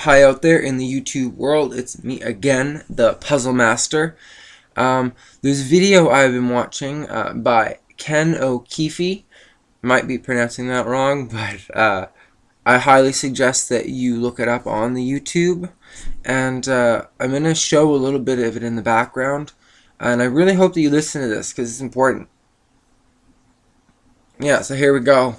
Hi out there in the YouTube world, it's me again, the Puzzle Master. There's a video I've been watching by Ken O'Keefe. Might be pronouncing that wrong, but I highly suggest that you look it up on the YouTube. And I'm going to show a little bit of it in the background. And I really hope that you listen to this because it's important. Yeah, so here we go.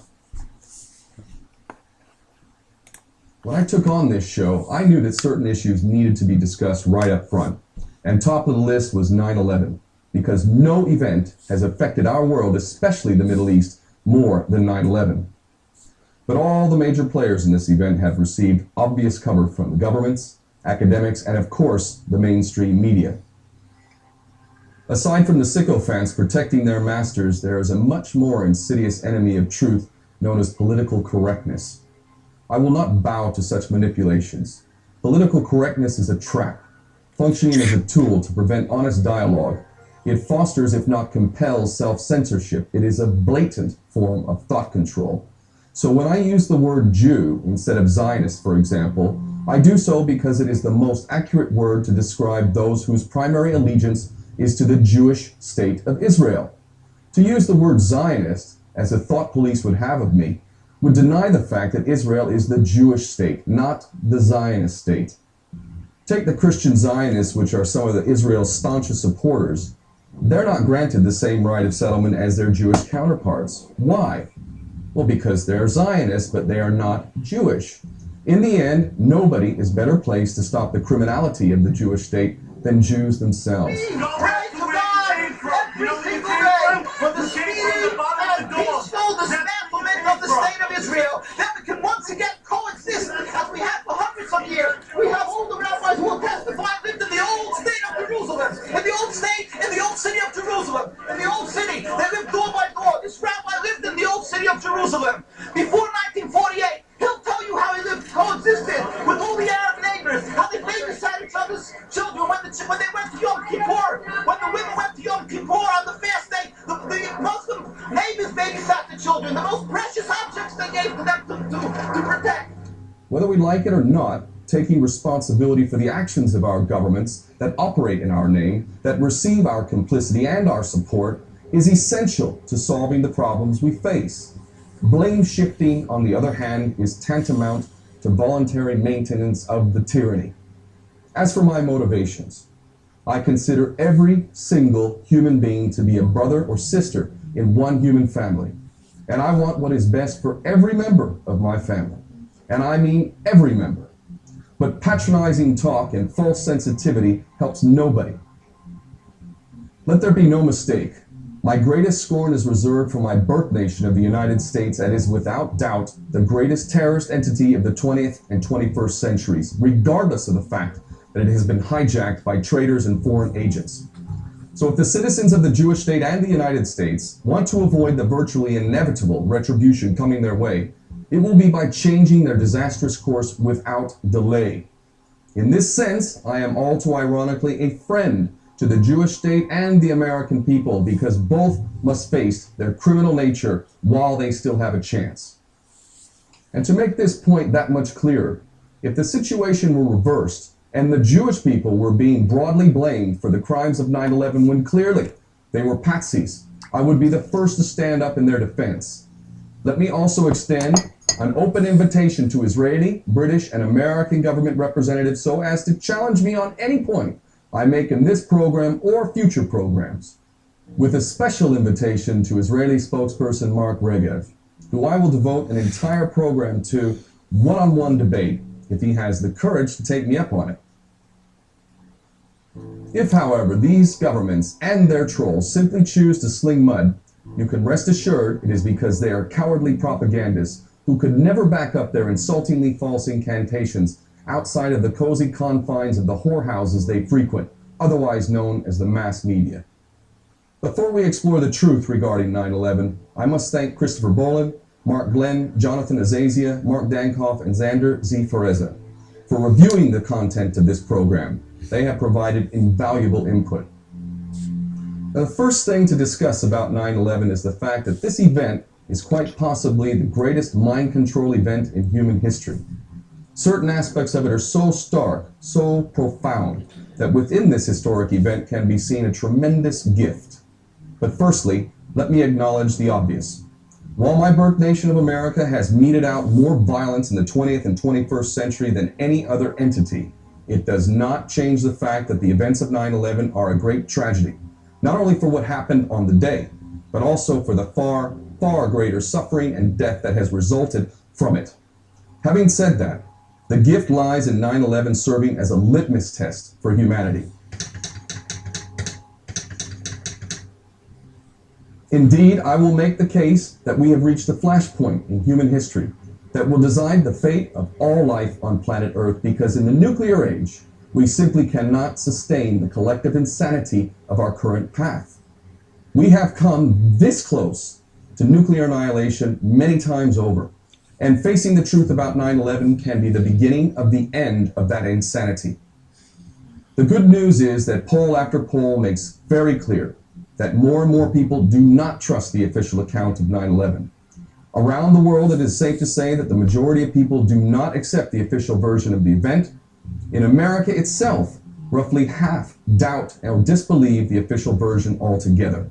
When I took on this show, I knew that certain issues needed to be discussed right up front. And top of the list was 9/11, because no event has affected our world, especially the Middle East, more than 9/11. But all the major players in this event have received obvious cover from the governments, academics, and of course, the mainstream media. Aside from the sycophants protecting their masters, there is a much more insidious enemy of truth known as political correctness. I will not bow to such manipulations. Political correctness is a trap, functioning as a tool to prevent honest dialogue. It fosters, if not compels, self-censorship. It is a blatant form of thought control. So when I use the word Jew instead of Zionist, for example, I do so because it is the most accurate word to describe those whose primary allegiance is to the Jewish state of Israel. To use the word Zionist, as the thought police would have of me, would deny the fact that Israel is the Jewish state, not the Zionist state. Take the Christian Zionists, which are some of Israel's staunchest supporters. They're not granted the same right of settlement as their Jewish counterparts. Why? Well, because they're Zionists, but they are not Jewish. In the end, nobody is better placed to stop the criminality of the Jewish state than Jews themselves. Israel, that we can once again coexist as we have for hundreds of years. We have all the rabbis who will testify lived in the old state of Jerusalem, in the old state, in the old city of Jerusalem, in the old city. They lived door by door. This rabbi lived in the old city of Jerusalem. Before 1948, he'll tell you how he lived, coexisted with all the Arab neighbors, how they babysat each other's children when they went to Yom Kippur, when the women went to Yom Kippur on the fast day, the Muslim neighbors babysat the children, the most precious objects they gave to them to protect. Whether we like it or not, taking responsibility for the actions of our governments that operate in our name, that receive our complicity and our support, is essential to solving the problems we face. Blame shifting, on the other hand, is tantamount to voluntary maintenance of the tyranny. As for my motivations, I consider every single human being to be a brother or sister in one human family. And I want what is best for every member of my family. And I mean every member. But patronizing talk and false sensitivity helps nobody. Let there be no mistake. My greatest scorn is reserved for my birth nation of the United States, that is without doubt the greatest terrorist entity of the 20th and 21st centuries, regardless of the fact that it has been hijacked by traitors and foreign agents. So if the citizens of the Jewish state and the United States want to avoid the virtually inevitable retribution coming their way, it will be by changing their disastrous course without delay. In this sense, I am all too ironically a friend to the Jewish state and the American people, because both must face their criminal nature while they still have a chance. And to make this point that much clearer, if the situation were reversed and the Jewish people were being broadly blamed for the crimes of 9/11 when clearly they were patsies, I would be the first to stand up in their defense. Let me also extend an open invitation to Israeli, British, and American government representatives so as to challenge me on any point I make in this program or future programs, with a special invitation to Israeli spokesperson Mark Regev, who I will devote an entire program to one-on-one debate if he has the courage to take me up on it. If, however, these governments and their trolls simply choose to sling mud, you can rest assured it is because they are cowardly propagandists who could never back up their insultingly false incantations outside of the cozy confines of the whorehouses they frequent, otherwise known as the mass media. Before we explore the truth regarding 9/11, I must thank Christopher Boland, Mark Glenn, Jonathan Azaziah, Mark Dankoff, and Xander Z. Fereza for reviewing the content of this program. They have provided invaluable input. Now, the first thing to discuss about 9/11 is the fact that this event is quite possibly the greatest mind control event in human history. Certain aspects of it are so stark, so profound, that within this historic event can be seen a tremendous gift. But firstly, let me acknowledge the obvious. While my birth nation of America has meted out more violence in the 20th and 21st century than any other entity, it does not change the fact that the events of 9/11 are a great tragedy, not only for what happened on the day, but also for the far, far greater suffering and death that has resulted from it. Having said that, the gift lies in 9/11 serving as a litmus test for humanity. Indeed, I will make the case that we have reached a flashpoint in human history that will decide the fate of all life on planet Earth, because in the nuclear age, we simply cannot sustain the collective insanity of our current path. We have come this close to nuclear annihilation many times over, and facing the truth about 9/11 can be the beginning of the end of that insanity. The good news is that poll after poll makes very clear that more and more people do not trust the official account of 9/11. Around the world, it is safe to say that the majority of people do not accept the official version of the event. In America itself, roughly half doubt or disbelieve the official version altogether.